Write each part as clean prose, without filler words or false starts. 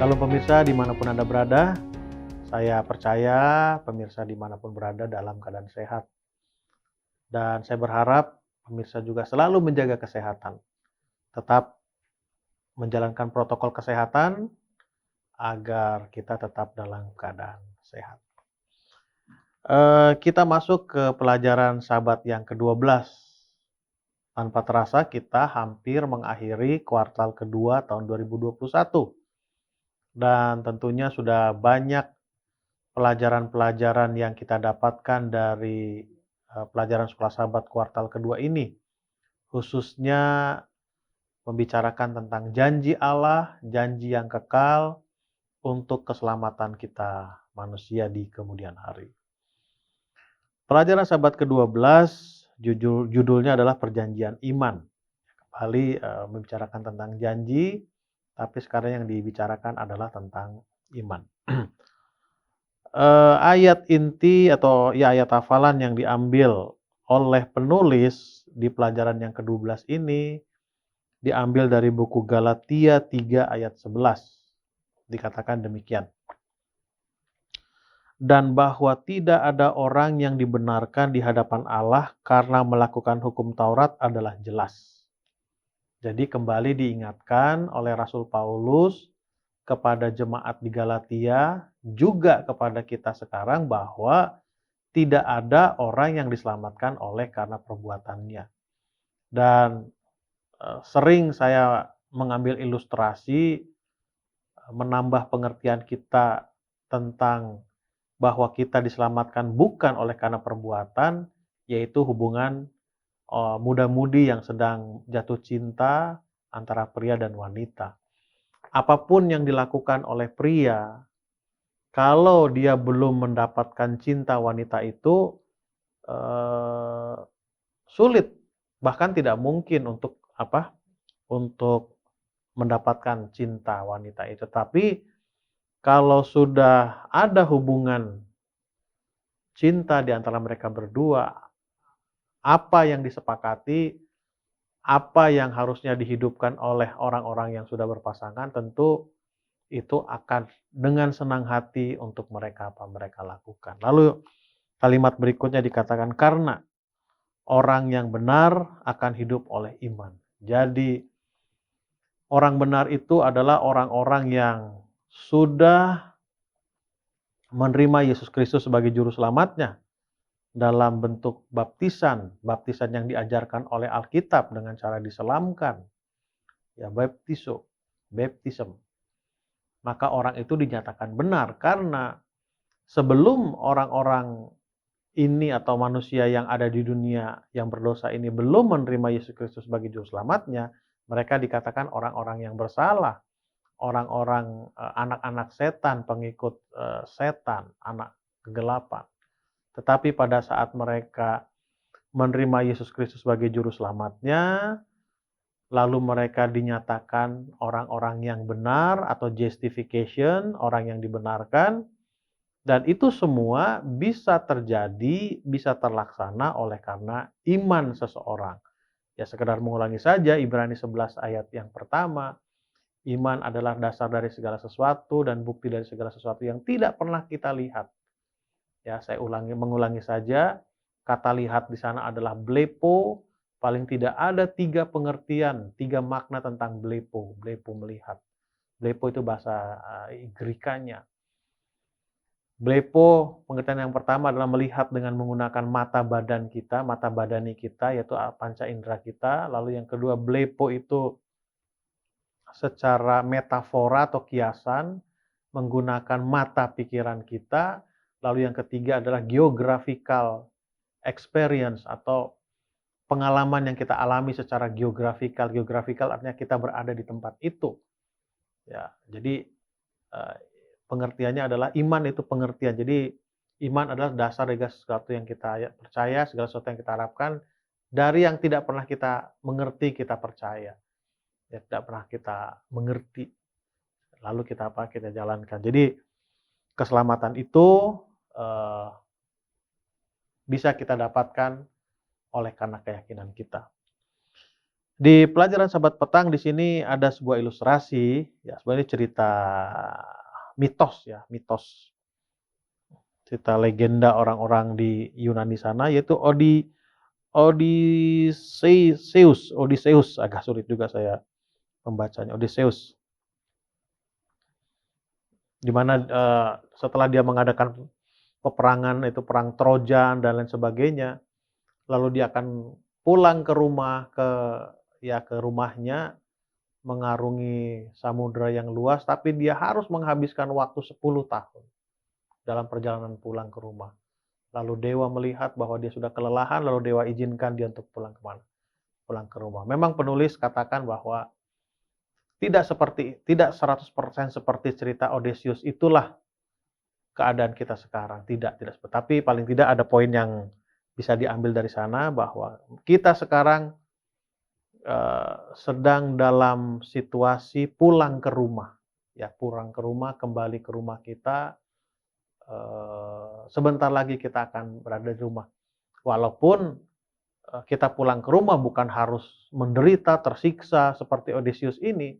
Shalom pemirsa dimanapun Anda berada, saya percaya pemirsa dimanapun berada dalam keadaan sehat. Dan saya berharap pemirsa juga selalu menjaga kesehatan. Tetap menjalankan protokol kesehatan agar kita tetap dalam keadaan sehat. Kita masuk ke pelajaran Sabat yang ke-12. Tanpa terasa kita hampir mengakhiri kuartal kedua tahun 2021. Dan tentunya sudah banyak pelajaran-pelajaran yang kita dapatkan dari pelajaran sekolah Sabat kuartal kedua ini, khususnya membicarakan tentang janji Allah, janji yang kekal untuk keselamatan kita manusia di kemudian hari. Pelajaran Sabat ke-12 judulnya adalah perjanjian iman. Kembali membicarakan tentang janji, tapi sekarang yang dibicarakan adalah tentang iman. Ayat inti atau ayat hafalan yang diambil oleh penulis di pelajaran yang ke-12 ini diambil dari buku Galatia 3 ayat 11. Dikatakan demikian. Dan bahwa tidak ada orang yang dibenarkan di hadapan Allah karena melakukan hukum Taurat adalah jelas. Jadi kembali diingatkan oleh Rasul Paulus kepada jemaat di Galatia, juga kepada kita sekarang bahwa tidak ada orang yang diselamatkan oleh karena perbuatannya. Dan sering saya mengambil ilustrasi, menambah pengertian kita tentang bahwa kita diselamatkan bukan oleh karena perbuatan, yaitu hubungan muda-mudi yang sedang jatuh cinta antara pria dan wanita. Apapun yang dilakukan oleh pria, kalau dia belum mendapatkan cinta wanita itu, sulit, bahkan tidak mungkin untuk untuk mendapatkan cinta wanita itu. Tapi kalau sudah ada hubungan cinta di antara mereka berdua, apa yang disepakati, apa yang harusnya dihidupkan oleh orang-orang yang sudah berpasangan, tentu itu akan dengan senang hati untuk mereka lakukan. Lalu kalimat berikutnya dikatakan karena orang yang benar akan hidup oleh iman. Jadi orang benar itu adalah orang-orang yang sudah menerima Yesus Kristus sebagai juru selamatnya dalam bentuk baptisan yang diajarkan oleh Alkitab dengan cara diselamkan. Ya, baptism. Maka orang itu dinyatakan benar karena sebelum orang-orang ini atau manusia yang ada di dunia yang berdosa ini belum menerima Yesus Kristus sebagai juru selamatnya, mereka dikatakan orang-orang yang bersalah, orang-orang anak-anak setan, pengikut setan, anak kegelapan. Tetapi pada saat mereka menerima Yesus Kristus sebagai juru selamatnya, lalu mereka dinyatakan orang-orang yang benar atau justification, orang yang dibenarkan. Dan itu semua bisa terjadi, bisa terlaksana oleh karena iman seseorang. Ya sekedar mengulangi saja Ibrani 11 ayat yang pertama, iman adalah dasar dari segala sesuatu dan bukti dari segala sesuatu yang tidak pernah kita lihat. Ya saya mengulangi saja, kata lihat di sana adalah blepo, paling tidak ada 3 pengertian, 3 makna tentang blepo melihat. Blepo itu bahasa Greek-nya. Blepo, pengertian yang pertama adalah melihat dengan menggunakan mata badan kita, mata badani kita, yaitu panca indera kita. Lalu yang kedua, blepo itu secara metafora atau kiasan, menggunakan mata pikiran kita. Lalu yang ketiga adalah geographical experience atau pengalaman yang kita alami secara geographical. Geographical artinya kita berada di tempat itu. Ya, jadi pengertiannya adalah iman itu pengertian. Jadi iman adalah dasar dari sesuatu yang kita percaya, segala sesuatu yang kita harapkan. Dari yang tidak pernah kita mengerti, kita percaya. Ya, tidak pernah kita mengerti. Lalu kita jalankan. Jadi keselamatan itu bisa kita dapatkan oleh karena keyakinan kita. Di pelajaran Sahabat Petang di sini ada sebuah ilustrasi, ya sebenarnya cerita mitos ya, cerita legenda orang-orang di Yunani sana yaitu Odysseus, agak sulit juga saya membacanya, Odysseus. Di mana, setelah dia mengadakan peperangan itu perang Trojan dan lain sebagainya, lalu dia akan pulang ke rumah, ke rumahnya, mengarungi samudra yang luas, tapi dia harus menghabiskan waktu 10 tahun dalam perjalanan pulang ke rumah. Lalu dewa melihat bahwa dia sudah kelelahan, lalu dewa izinkan dia untuk pulang ke mana? Pulang ke rumah. Memang penulis katakan bahwa tidak 100% seperti cerita Odysseus itulah keadaan kita sekarang, tidak seperti, tapi paling tidak ada poin yang bisa diambil dari sana bahwa kita sekarang, sedang dalam situasi pulang ke rumah, ya pulang ke rumah, kembali ke rumah kita, sebentar lagi kita akan berada di rumah. Walaupun, kita pulang ke rumah bukan harus menderita, tersiksa seperti Odysseus ini,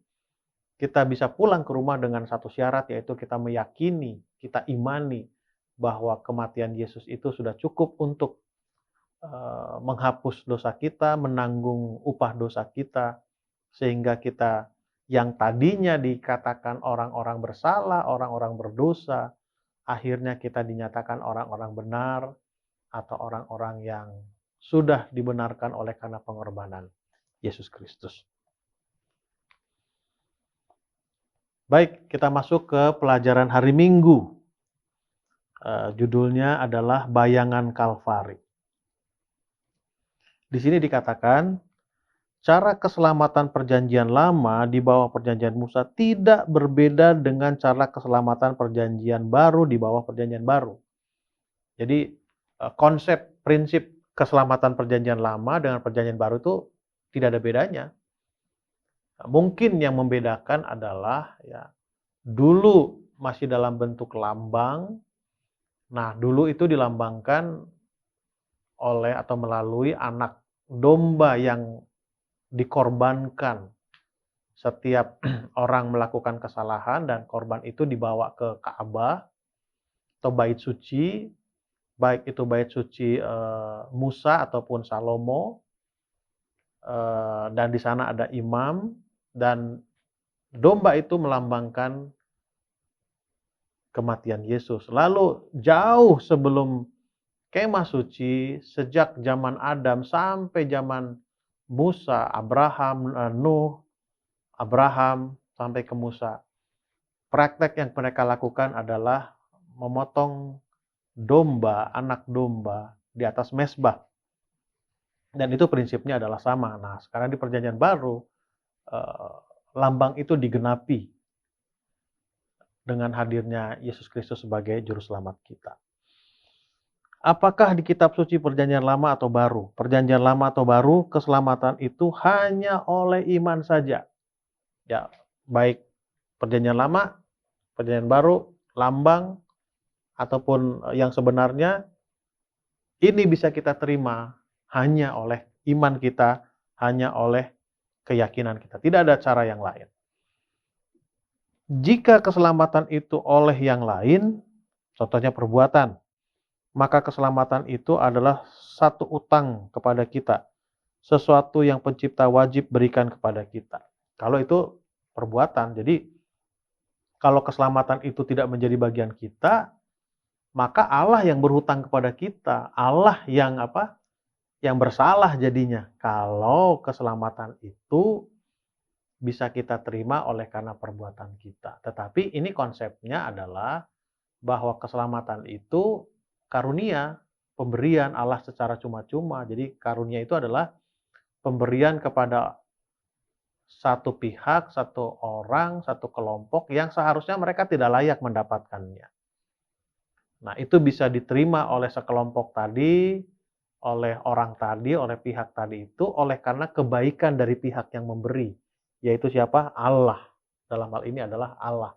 kita bisa pulang ke rumah dengan satu syarat, yaitu kita meyakini, kita imani bahwa kematian Yesus itu sudah cukup untuk menghapus dosa kita, menanggung upah dosa kita, sehingga kita yang tadinya dikatakan orang-orang bersalah, orang-orang berdosa, akhirnya kita dinyatakan orang-orang benar atau orang-orang yang sudah dibenarkan oleh karena pengorbanan Yesus Kristus. Baik, kita masuk ke pelajaran hari Minggu. Judulnya adalah Bayangan Kalvari. Di sini dikatakan, cara keselamatan perjanjian lama di bawah perjanjian Musa tidak berbeda dengan cara keselamatan perjanjian baru di bawah perjanjian baru. Jadi, konsep, prinsip keselamatan perjanjian lama dengan perjanjian baru itu tidak ada bedanya. Mungkin yang membedakan adalah ya, dulu masih dalam bentuk lambang. Nah, dulu itu dilambangkan oleh atau melalui anak domba yang dikorbankan setiap orang melakukan kesalahan, dan korban itu dibawa ke Ka'bah atau bait suci, baik itu bait suci Musa ataupun Salomo, dan di sana ada imam, dan domba itu melambangkan kematian Yesus. Lalu jauh sebelum kemah suci, sejak zaman Adam sampai zaman Musa, Abraham, Nuh, Abraham sampai ke Musa, praktek yang mereka lakukan adalah memotong domba, anak domba di atas mezbah. Dan itu prinsipnya adalah sama. Nah, sekarang di perjanjian baru, lambang itu digenapi dengan hadirnya Yesus Kristus sebagai juru selamat kita. Apakah di kitab suci perjanjian lama atau baru? Perjanjian lama atau baru, keselamatan itu hanya oleh iman saja. Ya, baik perjanjian lama, perjanjian baru, lambang, ataupun yang sebenarnya, ini bisa kita terima hanya oleh iman kita, hanya oleh keyakinan kita. Tidak ada cara yang lain. Jika keselamatan itu oleh yang lain, contohnya perbuatan, maka keselamatan itu adalah satu utang kepada kita. Sesuatu yang pencipta wajib berikan kepada kita. Kalau itu perbuatan, jadi kalau keselamatan itu tidak menjadi bagian kita, maka Allah yang berhutang kepada kita. Allah yang apa? Yang bersalah jadinya. Kalau keselamatan itu bisa kita terima oleh karena perbuatan kita. Tetapi ini konsepnya adalah bahwa keselamatan itu karunia, pemberian Allah secara cuma-cuma. Jadi karunia itu adalah pemberian kepada satu pihak, satu orang, satu kelompok yang seharusnya mereka tidak layak mendapatkannya. Nah, itu bisa diterima oleh sekelompok tadi, oleh orang tadi, oleh pihak tadi itu, oleh karena kebaikan dari pihak yang memberi. Yaitu siapa? Allah. Dalam hal ini adalah Allah.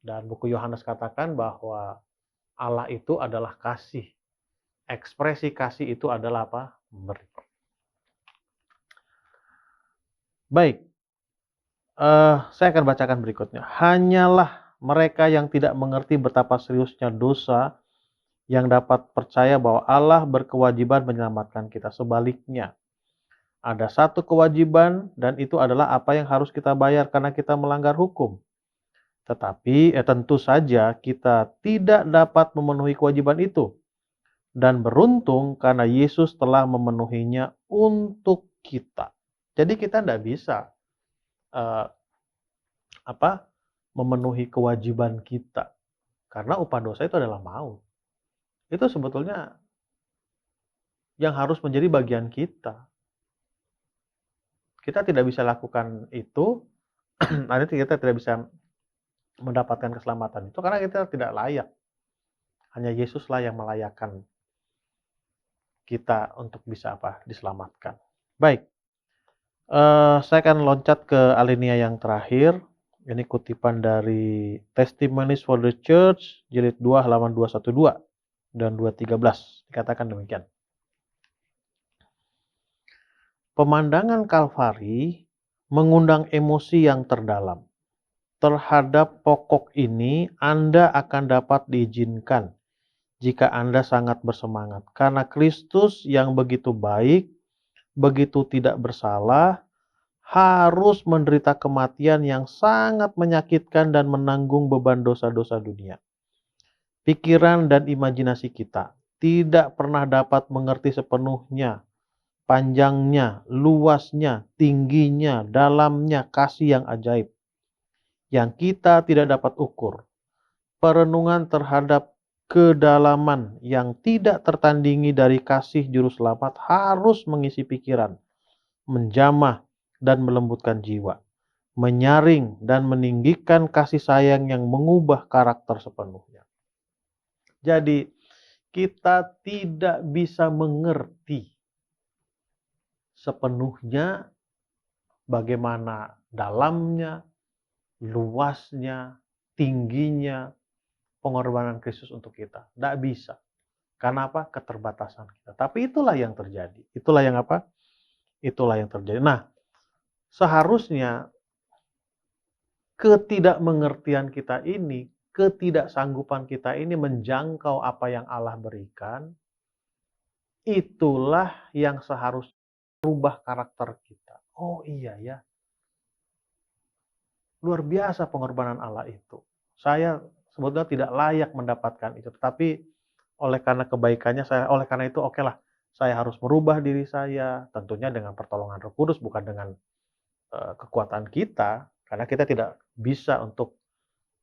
Dan buku Yohanes katakan bahwa Allah itu adalah kasih. Ekspresi kasih itu adalah apa? Memberi. Baik, saya akan bacakan berikutnya. Hanyalah mereka yang tidak mengerti betapa seriusnya dosa yang dapat percaya bahwa Allah berkewajiban menyelamatkan kita. Sebaliknya, ada satu kewajiban dan itu adalah apa yang harus kita bayar karena kita melanggar hukum. Tetapi tentu saja kita tidak dapat memenuhi kewajiban itu. Dan beruntung karena Yesus telah memenuhinya untuk kita. Jadi kita tidak bisa eh, apa memenuhi kewajiban kita. Karena upah dosa itu adalah maut. Itu sebetulnya yang harus menjadi bagian kita. Kita tidak bisa lakukan itu, nanti kita tidak bisa mendapatkan keselamatan itu karena kita tidak layak. Hanya Yesuslah yang melayakkan kita untuk bisa diselamatkan. Baik, saya akan loncat ke alinea yang terakhir. Ini kutipan dari Testimonies for the Church, jilid 2 halaman 212 dan 213. Dikatakan demikian. Pemandangan Kalvari mengundang emosi yang terdalam. Terhadap pokok ini Anda akan dapat diizinkan jika Anda sangat bersemangat. Karena Kristus yang begitu baik, begitu tidak bersalah, harus menderita kematian yang sangat menyakitkan dan menanggung beban dosa-dosa dunia. Pikiran dan imajinasi kita tidak pernah dapat mengerti sepenuhnya panjangnya, luasnya, tingginya, dalamnya kasih yang ajaib yang kita tidak dapat ukur. Perenungan terhadap kedalaman yang tidak tertandingi dari kasih juru selamat harus mengisi pikiran, menjamah dan melembutkan jiwa, menyaring dan meninggikan kasih sayang yang mengubah karakter sepenuhnya. Jadi, kita tidak bisa mengerti sepenuhnya bagaimana dalamnya, luasnya, tingginya pengorbanan Kristus untuk kita. Tidak bisa. Karena apa? Keterbatasan kita. Tapi itulah yang terjadi. Itulah yang apa? Itulah yang terjadi. Nah, seharusnya ketidakmengertian kita ini, ketidaksanggupan kita ini menjangkau apa yang Allah berikan, itulah yang seharusnya merubah karakter kita. Oh iya ya, luar biasa pengorbanan Allah itu. Saya sebetulnya tidak layak mendapatkan itu, tetapi oleh karena kebaikannya oleh karena itu oke lah, saya harus merubah diri saya, tentunya dengan pertolongan Roh Kudus, bukan dengan kekuatan kita, karena kita tidak bisa untuk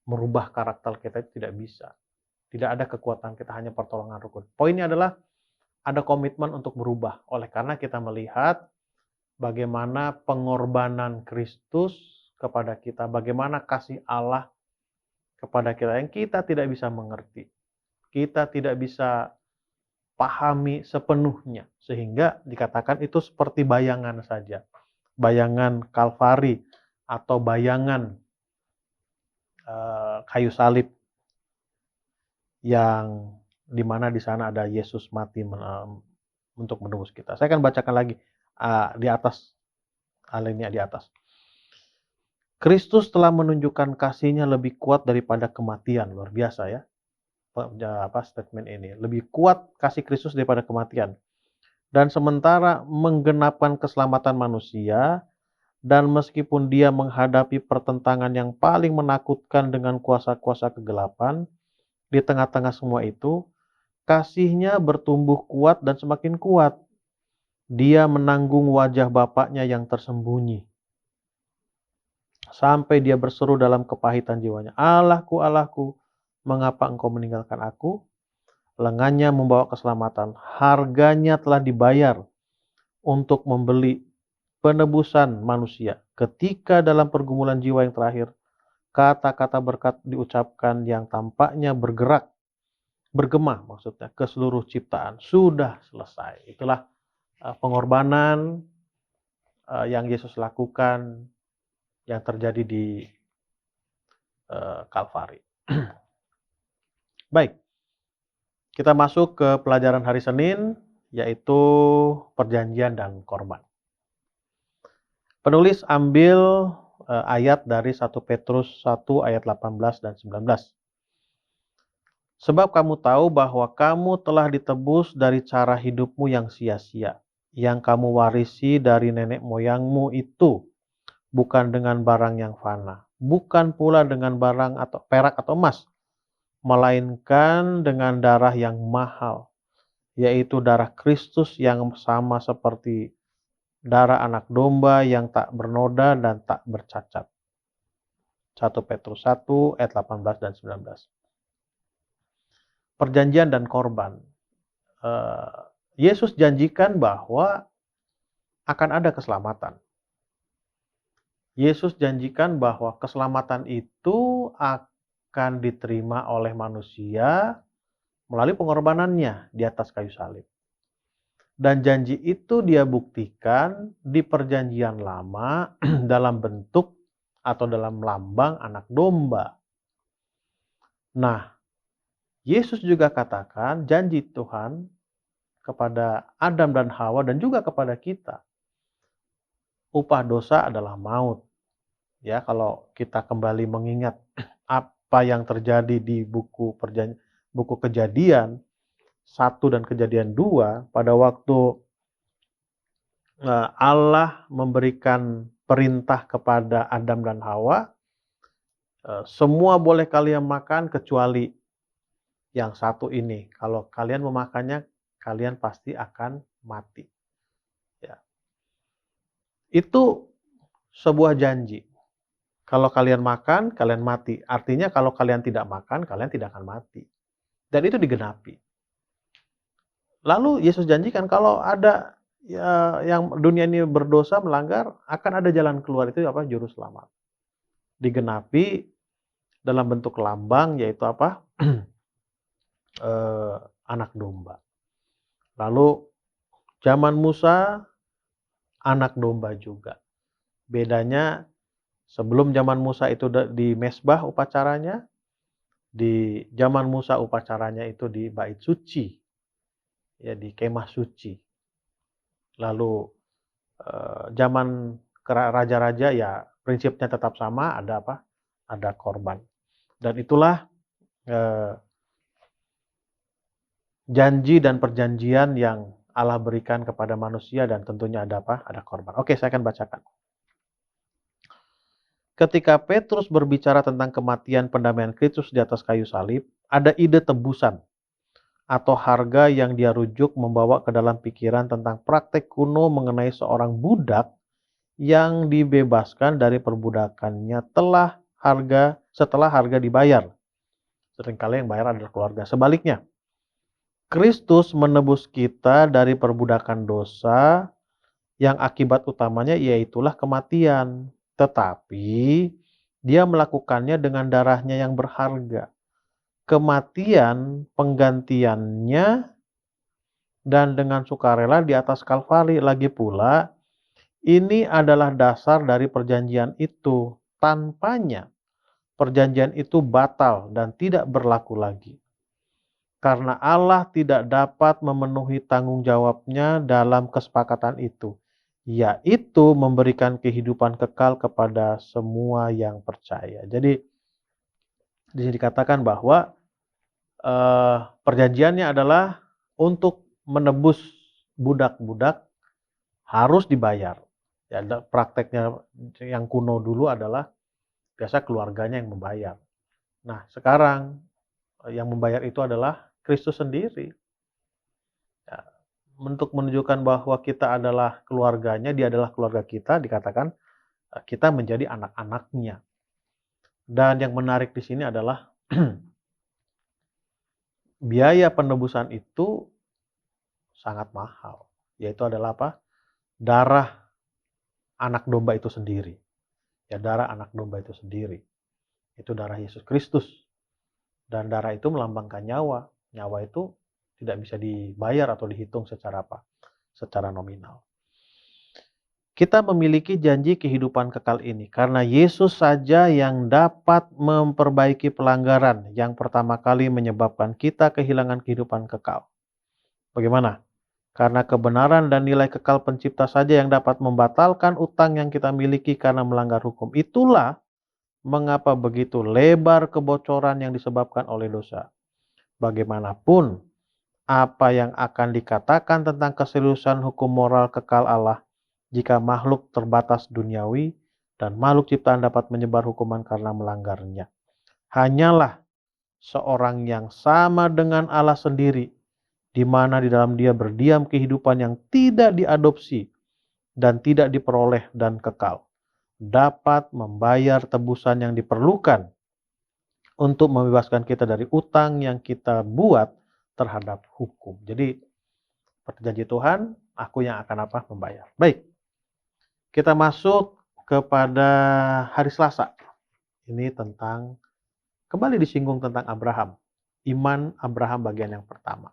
merubah karakter kita, itu tidak bisa. Tidak ada kekuatan kita, hanya pertolongan Roh Kudus. Poinnya adalah ada komitmen untuk berubah. Oleh karena kita melihat bagaimana pengorbanan Kristus kepada kita, bagaimana kasih Allah kepada kita yang kita tidak bisa mengerti. Kita tidak bisa pahami sepenuhnya. Sehingga dikatakan itu seperti bayangan saja. Bayangan Kalvari atau bayangan kayu salib yang dimana di sana ada Yesus mati untuk menebus kita. Saya akan bacakan lagi di atas, alinea di atas. Kristus telah menunjukkan kasihnya lebih kuat daripada kematian. Luar biasa ya, statement ini. Lebih kuat kasih Kristus daripada kematian. Dan sementara menggenapkan keselamatan manusia, dan meskipun dia menghadapi pertentangan yang paling menakutkan dengan kuasa-kuasa kegelapan, di tengah-tengah semua itu, kasihnya bertumbuh kuat dan semakin kuat. Dia menanggung wajah Bapaknya yang tersembunyi. Sampai dia berseru dalam kepahitan jiwanya, Allahku, Allahku, mengapa engkau meninggalkan aku? Lengannya membawa keselamatan. Harganya telah dibayar untuk membeli penebusan manusia. Ketika dalam pergumulan jiwa yang terakhir, kata-kata berkat diucapkan yang tampaknya bergema maksudnya ke seluruh ciptaan. Sudah selesai. Itulah pengorbanan yang Yesus lakukan yang terjadi di Kalvari. Baik, kita masuk ke pelajaran hari Senin, yaitu perjanjian dan korban. Penulis ambil ayat dari 1 Petrus 1 ayat 18 dan 19. Sebab kamu tahu bahwa kamu telah ditebus dari cara hidupmu yang sia-sia, yang kamu warisi dari nenek moyangmu itu, bukan dengan barang yang fana, bukan pula dengan barang atau perak atau emas, melainkan dengan darah yang mahal, yaitu darah Kristus yang sama seperti darah anak domba yang tak bernoda dan tak bercacat. 1 Petrus 1 ayat 18 dan 19. Perjanjian dan korban. Yesus janjikan bahwa akan ada keselamatan. Yesus janjikan bahwa keselamatan itu akan diterima oleh manusia melalui pengorbanannya di atas kayu salib. Dan janji itu dia buktikan di perjanjian lama dalam bentuk atau dalam lambang anak domba. Nah, Yesus juga katakan janji Tuhan kepada Adam dan Hawa dan juga kepada kita. Upah dosa adalah maut. Ya, kalau kita kembali mengingat apa yang terjadi di buku Kejadian 1 dan Kejadian 2, pada waktu Allah memberikan perintah kepada Adam dan Hawa, semua boleh kalian makan kecuali yang satu ini. Kalau kalian memakannya, kalian pasti akan mati. Ya. Itu sebuah janji. Kalau kalian makan, kalian mati. Artinya kalau kalian tidak makan, kalian tidak akan mati. Dan itu digenapi. Lalu Yesus janjikan kalau ada yang dunia ini berdosa, melanggar, akan ada jalan keluar, itu apa? Juru selamat. Digenapi dalam bentuk lambang, yaitu apa? Anak domba. Lalu zaman Musa, anak domba juga. Bedanya sebelum zaman Musa itu di mesbah upacaranya, di zaman Musa upacaranya itu di bait suci, ya di kemah suci. Lalu zaman raja-raja ya prinsipnya tetap sama, ada apa? Ada korban. Dan itulah janji dan perjanjian yang Allah berikan kepada manusia, dan tentunya ada apa? Ada korban. Oke, saya akan bacakan. Ketika Petrus berbicara tentang kematian pendamaian Kristus di atas kayu salib, ada ide tebusan atau harga yang dia rujuk membawa ke dalam pikiran tentang praktek kuno mengenai seorang budak yang dibebaskan dari perbudakannya setelah harga dibayar. Seringkali yang bayar adalah keluarga. Sebaliknya, Kristus menebus kita dari perbudakan dosa yang akibat utamanya yaitulah kematian. Tetapi dia melakukannya dengan darahnya yang berharga. Kematian penggantiannya dan dengan sukarela di atas Kalvari. Lagi pula, ini adalah dasar dari perjanjian itu. Tanpanya, perjanjian itu batal dan tidak berlaku lagi. Karena Allah tidak dapat memenuhi tanggung jawabnya dalam kesepakatan itu, yaitu memberikan kehidupan kekal kepada semua yang percaya. Jadi, di sini dikatakan bahwa perjanjiannya adalah untuk menebus budak-budak harus dibayar. Ya, prakteknya yang kuno dulu adalah biasa keluarganya yang membayar. Nah, sekarang yang membayar itu adalah Kristus sendiri. Ya, untuk menunjukkan bahwa kita adalah keluarganya, dia adalah keluarga kita, dikatakan kita menjadi anak-anaknya. Dan yang menarik di sini adalah biaya penebusan itu sangat mahal. Yaitu adalah apa? Darah anak domba itu sendiri. Ya, darah anak domba itu sendiri. Itu darah Yesus Kristus. Dan darah itu melambangkan nyawa. Nyawa itu tidak bisa dibayar atau dihitung secara apa? Secara nominal. Kita memiliki janji kehidupan kekal ini karena Yesus saja yang dapat memperbaiki pelanggaran yang pertama kali menyebabkan kita kehilangan kehidupan kekal. Bagaimana? Karena kebenaran dan nilai kekal pencipta saja yang dapat membatalkan utang yang kita miliki karena melanggar hukum. Itulah mengapa begitu lebar kebocoran yang disebabkan oleh dosa. Bagaimanapun, apa yang akan dikatakan tentang keseriusan hukum moral kekal Allah jika makhluk terbatas duniawi dan makhluk ciptaan dapat menyebar hukuman karena melanggarnya. Hanyalah seorang yang sama dengan Allah sendiri, di mana di dalam dia berdiam kehidupan yang tidak diadopsi dan tidak diperoleh dan kekal, dapat membayar tebusan yang diperlukan untuk membebaskan kita dari utang yang kita buat terhadap hukum. Jadi, seperti janji Tuhan, aku yang akan apa? Membayar. Baik, kita masuk kepada hari Selasa. Ini tentang, kembali disinggung tentang Abraham. Iman Abraham bagian yang pertama.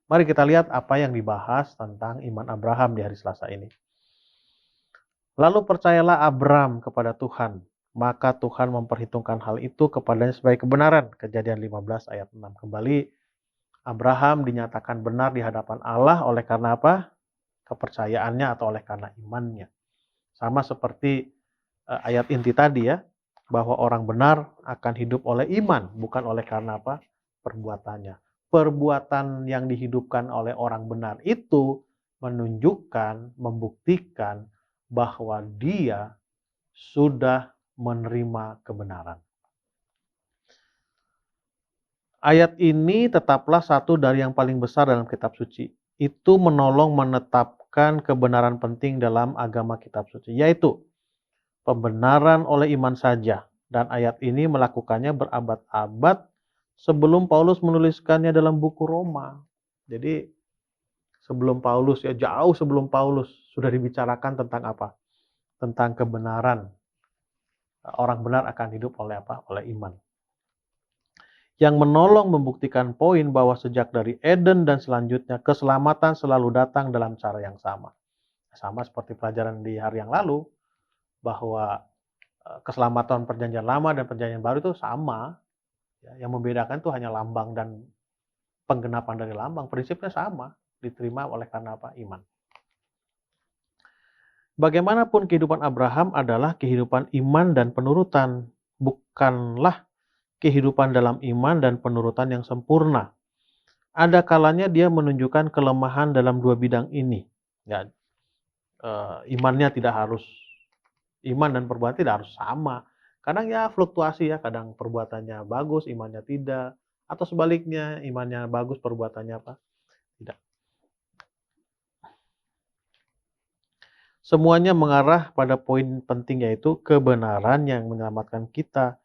Mari kita lihat apa yang dibahas tentang iman Abraham di hari Selasa ini. Lalu percayalah Abram kepada Tuhan, maka Tuhan memperhitungkan hal itu kepadanya sebagai kebenaran. Kejadian 15 ayat 6. Kembali, Abraham dinyatakan benar di hadapan Allah oleh karena apa? Kepercayaannya atau oleh karena imannya. Sama seperti ayat inti tadi ya, bahwa orang benar akan hidup oleh iman, bukan oleh karena apa? Perbuatannya. Perbuatan yang dihidupkan oleh orang benar itu menunjukkan, membuktikan bahwa dia sudah menerima kebenaran. Ayat ini tetaplah satu dari yang paling besar dalam kitab suci. Itu menolong menetapkan kebenaran penting dalam agama kitab suci, yaitu pembenaran oleh iman saja. Dan ayat ini melakukannya berabad-abad sebelum Paulus menuliskannya dalam buku Roma. Jadi sebelum Paulus, ya jauh sebelum Paulus sudah dibicarakan tentang apa? Tentang kebenaran. Orang benar akan hidup oleh apa? Oleh iman. Yang menolong membuktikan poin bahwa sejak dari Eden dan selanjutnya keselamatan selalu datang dalam cara yang sama. Sama seperti pelajaran di hari yang lalu, bahwa keselamatan perjanjian lama dan perjanjian baru itu sama. Yang membedakan itu hanya lambang dan penggenapan dari lambang. Prinsipnya sama, diterima oleh karena apa? Iman. Bagaimanapun kehidupan Abraham adalah kehidupan iman dan penurutan, bukanlah kehidupan dalam iman dan penurutan yang sempurna. Ada kalanya dia menunjukkan kelemahan dalam dua bidang ini. Ya, imannya tidak harus, iman dan perbuatan tidak harus sama. Kadang ya fluktuasi ya, kadang perbuatannya bagus, imannya tidak. Atau sebaliknya, imannya bagus, perbuatannya apa? Tidak. Semuanya mengarah pada poin penting, yaitu kebenaran yang menyelamatkan kita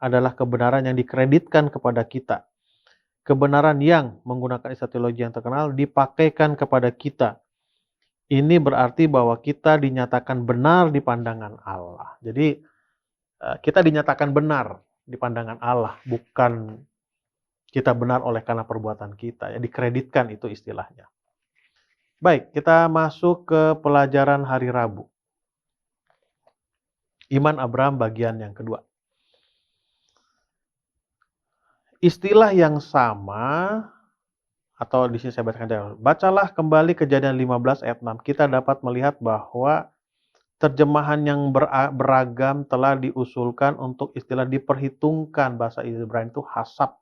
adalah kebenaran yang dikreditkan kepada kita. Kebenaran yang, menggunakan istilah teologi yang terkenal, dipakaikan kepada kita. Ini berarti bahwa kita dinyatakan benar di pandangan Allah. Jadi kita dinyatakan benar di pandangan Allah, bukan kita benar oleh karena perbuatan kita. Ya, dikreditkan itu istilahnya. Baik, kita masuk ke pelajaran hari Rabu. Iman Abraham bagian yang kedua. Istilah yang sama, atau di sini saya bacakan, bacalah kembali Kejadian 15 ayat 6. Kita dapat melihat bahwa terjemahan yang beragam telah diusulkan untuk istilah diperhitungkan. Bahasa Ibrani itu hasab,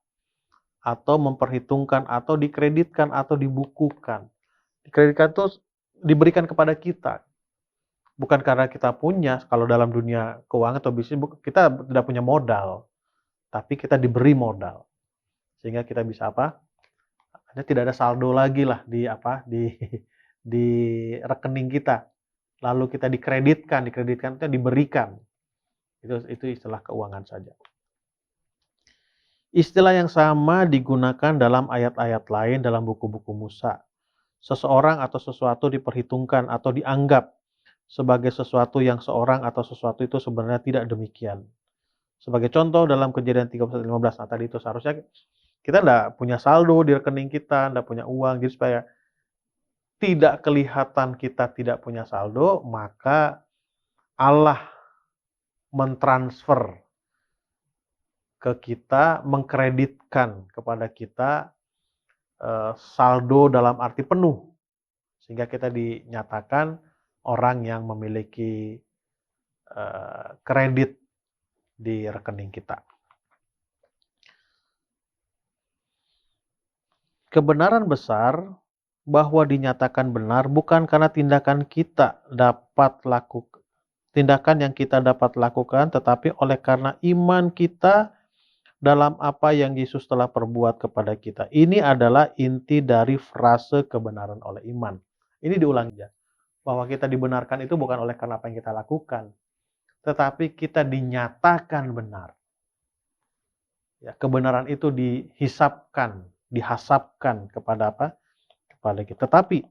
atau memperhitungkan, atau dikreditkan, atau dibukukan. Dikreditkan itu diberikan kepada kita. Bukan karena kita punya, kalau dalam dunia keuangan atau bisnis, kita tidak punya modal. Tapi kita diberi modal. Sehingga kita bisa apa? Tidak ada saldo lagi lah di rekening kita. Lalu kita dikreditkan itu diberikan. Itu istilah keuangan saja. Istilah yang sama digunakan dalam ayat-ayat lain dalam buku-buku Musa. Seseorang atau sesuatu diperhitungkan atau dianggap sebagai sesuatu yang seorang atau sesuatu itu sebenarnya tidak demikian. Sebagai contoh dalam Kejadian 13:15, nah tadi itu seharusnya kita tidak punya saldo di rekening kita, tidak punya uang, jadi supaya tidak kelihatan kita tidak punya saldo, maka Allah mentransfer ke kita, mengkreditkan kepada kita saldo dalam arti penuh. Sehingga kita dinyatakan orang yang memiliki kredit di rekening kita. Kebenaran besar bahwa dinyatakan benar bukan karena tindakan yang kita dapat lakukan, tetapi oleh karena iman kita dalam apa yang Yesus telah perbuat kepada kita. Ini adalah inti dari frase kebenaran oleh iman. Ini diulang ya, bahwa kita dibenarkan itu bukan oleh karena apa yang kita lakukan, tetapi kita dinyatakan benar. Ya, kebenaran itu dihasapkan kepada apa? Kepada kita. Tetapi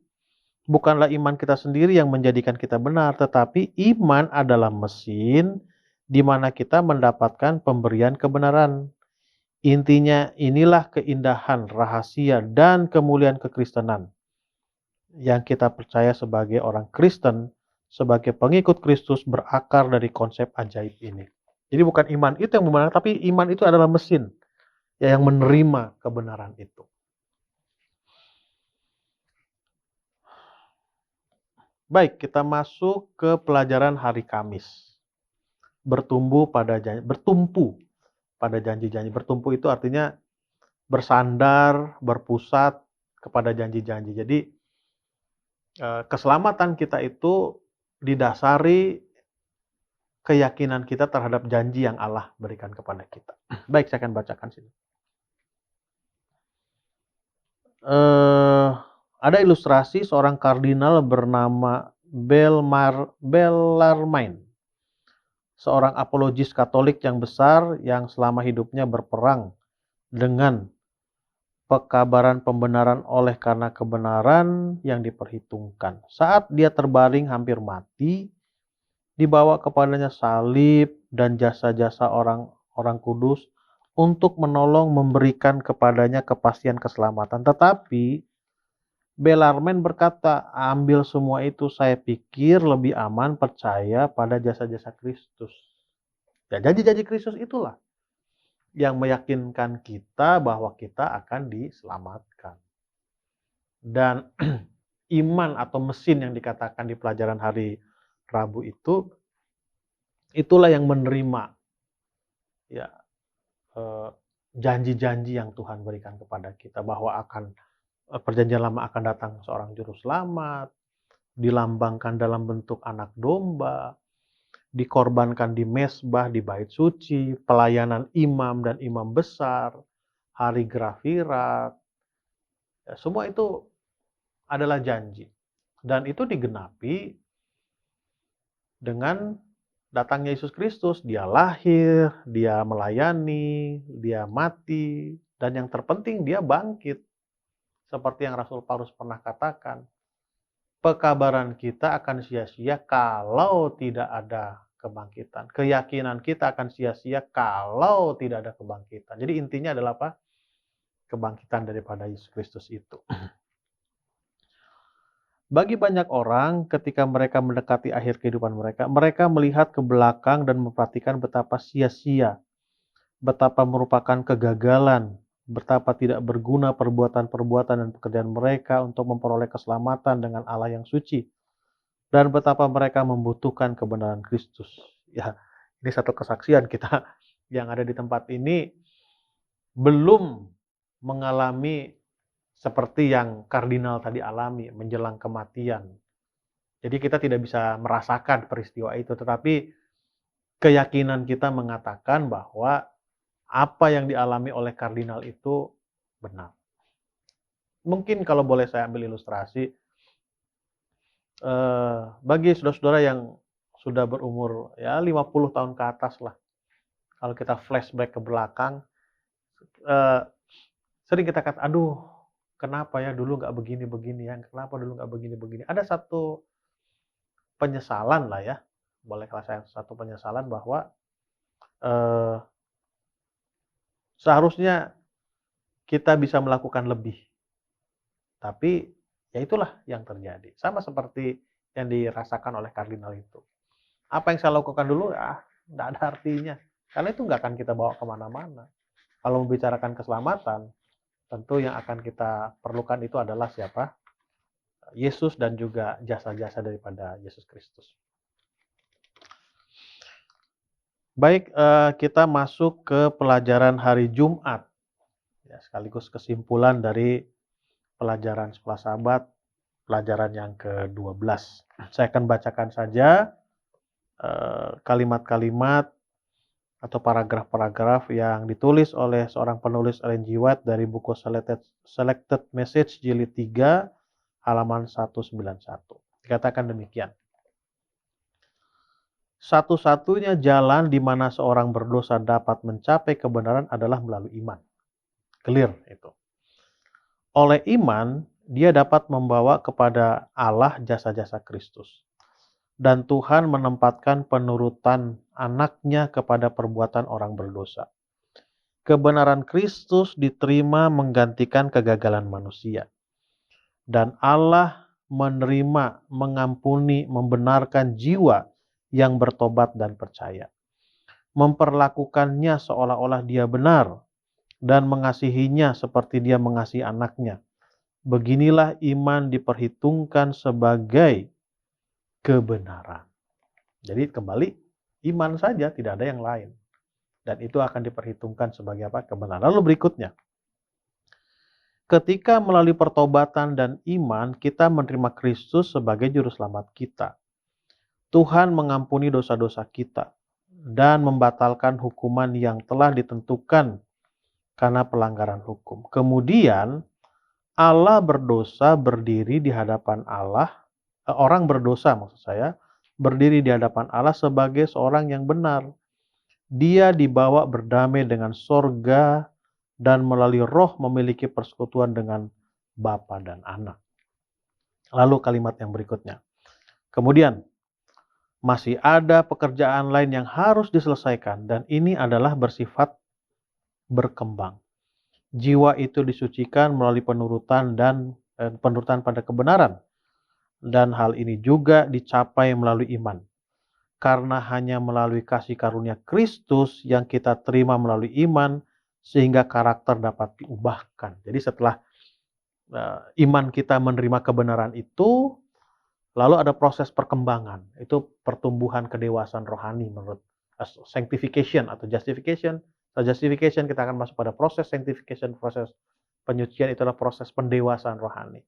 bukanlah iman kita sendiri yang menjadikan kita benar, tetapi iman adalah mesin di mana kita mendapatkan pemberian kebenaran. Intinya inilah keindahan, rahasia, dan kemuliaan kekristenan yang kita percaya sebagai orang Kristen, sebagai pengikut Kristus berakar dari konsep ajaib ini. Jadi bukan iman itu yang membenarkan, tapi iman itu adalah mesin yang menerima kebenaran itu. Baik, kita masuk ke pelajaran hari Kamis. Bertumpu pada janji-janji. Bertumpu itu artinya bersandar, berpusat kepada janji-janji. Jadi keselamatan kita itu didasari keyakinan kita terhadap janji yang Allah berikan kepada kita. Baik, saya akan bacakan sini. Ada ilustrasi seorang kardinal bernama Bellarmine, seorang apologis Katolik yang besar yang selama hidupnya berperang dengan pekabaran pembenaran oleh karena kebenaran yang diperhitungkan. Saat dia terbaring hampir mati, dibawa kepadanya salib dan jasa-jasa orang kudus untuk menolong memberikan kepadanya kepastian keselamatan. Tetapi Bellarmine berkata, ambil semua itu, saya pikir lebih aman percaya pada jasa-jasa Kristus. Ya, janji-janji Kristus itulah yang meyakinkan kita bahwa kita akan diselamatkan. Dan iman atau mesin yang dikatakan di pelajaran hari Rabu itu, itulah yang menerima ya janji-janji yang Tuhan berikan kepada kita, bahwa perjanjian lama akan datang seorang juru selamat, dilambangkan dalam bentuk anak domba, dikorbankan di mezbah di bait suci, pelayanan imam dan imam besar, hari Grafirat, ya, semua itu adalah janji. Dan itu digenapi dengan datangnya Yesus Kristus. Dia lahir, dia melayani, dia mati, dan yang terpenting dia bangkit. Seperti yang Rasul Paulus pernah katakan, pekabaran kita akan sia-sia kalau tidak ada kebangkitan. Keyakinan kita akan sia-sia kalau tidak ada kebangkitan. Jadi intinya adalah apa? Kebangkitan daripada Yesus Kristus itu. Bagi banyak orang, ketika mereka mendekati akhir kehidupan mereka, mereka melihat ke belakang dan memperhatikan betapa sia-sia, betapa merupakan kegagalan, betapa tidak berguna perbuatan-perbuatan dan pekerjaan mereka untuk memperoleh keselamatan dengan Allah yang suci, dan betapa mereka membutuhkan kebenaran Kristus. Ya, ini satu kesaksian kita yang ada di tempat ini belum mengalami seperti yang kardinal tadi alami menjelang kematian. Jadi kita tidak bisa merasakan peristiwa itu, tetapi keyakinan kita mengatakan bahwa apa yang dialami oleh kardinal itu benar. Mungkin kalau boleh saya ambil ilustrasi, bagi saudara-saudara yang sudah berumur ya 50 tahun ke atas lah, kalau kita flashback ke belakang, sering kita kata, aduh kenapa ya dulu nggak begini-begini ya, kenapa dulu nggak begini-begini. Ada satu penyesalan lah ya, bolehkah saya satu penyesalan bahwa seharusnya kita bisa melakukan lebih. Tapi ya itulah yang terjadi. Sama seperti yang dirasakan oleh kardinal itu. Apa yang saya lakukan dulu, nggak ada artinya. Karena itu nggak akan kita bawa kemana-mana. Kalau membicarakan keselamatan, tentu yang akan kita perlukan itu adalah siapa? Yesus dan juga jasa-jasa daripada Yesus Kristus. Baik, kita masuk ke pelajaran hari Jumat, ya, sekaligus kesimpulan dari pelajaran Sekolah Sahabat, pelajaran yang ke-12. Saya akan bacakan saja kalimat-kalimat atau paragraf-paragraf yang ditulis oleh seorang penulis Ellen G. White dari buku Selected Message Jilid 3 halaman 191. Dikatakan demikian. Satu-satunya jalan di mana seorang berdosa dapat mencapai kebenaran adalah melalui iman. Clear itu. Oleh iman, dia dapat membawa kepada Allah jasa-jasa Kristus. Dan Tuhan menempatkan penurutan anaknya kepada perbuatan orang berdosa. Kebenaran Kristus diterima menggantikan kegagalan manusia. Dan Allah menerima, mengampuni, membenarkan jiwa yang bertobat dan percaya. Memperlakukannya seolah-olah dia benar dan mengasihinya seperti dia mengasihi anaknya. Beginilah iman diperhitungkan sebagai kebenaran. Jadi kembali, iman saja, tidak ada yang lain. Dan itu akan diperhitungkan sebagai apa? Kebenaran. Lalu berikutnya, ketika melalui pertobatan dan iman, kita menerima Kristus sebagai juru selamat kita. Tuhan mengampuni dosa-dosa kita dan membatalkan hukuman yang telah ditentukan karena pelanggaran hukum. Kemudian, Allah berdosa berdiri di hadapan Allah, orang berdosa maksud saya, berdiri di hadapan Allah sebagai seorang yang benar. Dia dibawa berdamai dengan sorga dan melalui roh memiliki persekutuan dengan Bapa dan Anak. Lalu kalimat yang berikutnya. Kemudian, masih ada pekerjaan lain yang harus diselesaikan dan ini adalah bersifat berkembang. Jiwa itu disucikan melalui penurutan pada kebenaran. Dan hal ini juga dicapai melalui iman. Karena hanya melalui kasih karunia Kristus yang kita terima melalui iman, sehingga karakter dapat diubahkan. Jadi setelah iman kita menerima kebenaran itu, lalu ada proses perkembangan. Itu pertumbuhan kedewasaan rohani menurut sanctification atau justification. Justification kita akan masuk pada proses sanctification, proses penyucian itu adalah proses pendewasaan rohani.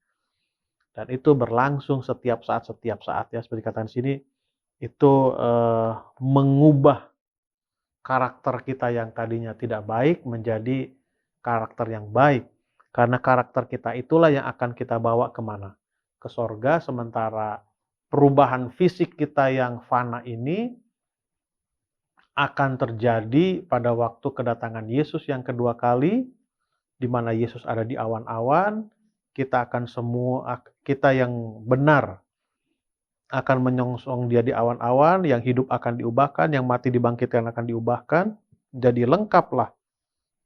Dan itu berlangsung setiap saat ya, seperti katakan sini, itu mengubah karakter kita yang tadinya tidak baik menjadi karakter yang baik. Karena karakter kita itulah yang akan kita bawa kemana? Ke sorga, sementara perubahan fisik kita yang fana ini akan terjadi pada waktu kedatangan Yesus yang kedua kali, di mana Yesus ada di awan-awan. Kita yang benar akan menyongsong dia di awan-awan, yang hidup akan diubahkan, yang mati dibangkitkan akan diubahkan. Jadi lengkaplah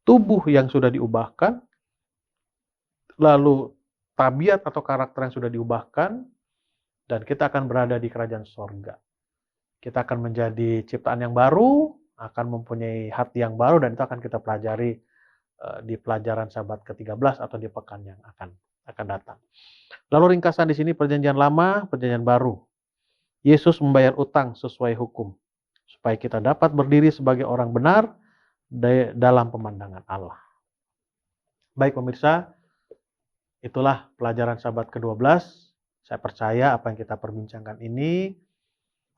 tubuh yang sudah diubahkan, lalu tabiat atau karakter yang sudah diubahkan, dan kita akan berada di kerajaan sorga. Kita akan menjadi ciptaan yang baru, akan mempunyai hati yang baru, dan itu akan kita pelajari di pelajaran Sabat ke-13 atau di pekan yang akan datang. Lalu ringkasan di sini perjanjian lama, perjanjian baru. Yesus membayar utang sesuai hukum, supaya kita dapat berdiri sebagai orang benar dalam pemandangan Allah. Baik pemirsa, itulah pelajaran Sabat ke-12. Saya percaya apa yang kita perbincangkan ini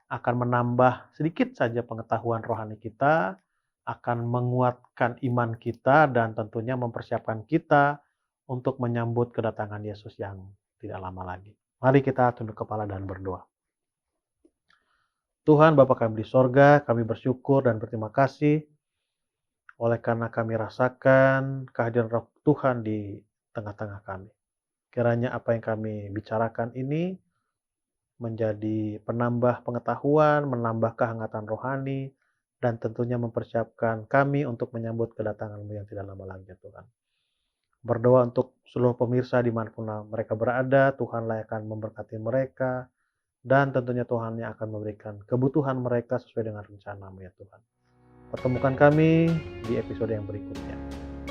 akan menambah sedikit saja pengetahuan rohani kita, akan menguatkan iman kita, dan tentunya mempersiapkan kita untuk menyambut kedatangan Yesus yang tidak lama lagi. Mari kita tunduk kepala dan berdoa. Tuhan Bapa kami di sorga, kami bersyukur dan berterima kasih oleh karena kami rasakan kehadiran Roh Tuhan di tengah-tengah kami. Kiranya apa yang kami bicarakan ini menjadi penambah pengetahuan, menambah kehangatan rohani, dan tentunya mempersiapkan kami untuk menyambut kedatangan-Mu yang tidak lama lagi, ya Tuhan. Berdoa untuk seluruh pemirsa dimanapun mereka berada, Tuhanlah yang akan memberkati mereka, dan tentunya Tuhan yang akan memberikan kebutuhan mereka sesuai dengan rencana-Mu, ya Tuhan. Pertemukan kami di episode yang berikutnya.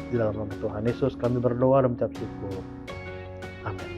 Di dalam nama Tuhan Yesus kami berdoa dan mengucap syukur. Amin.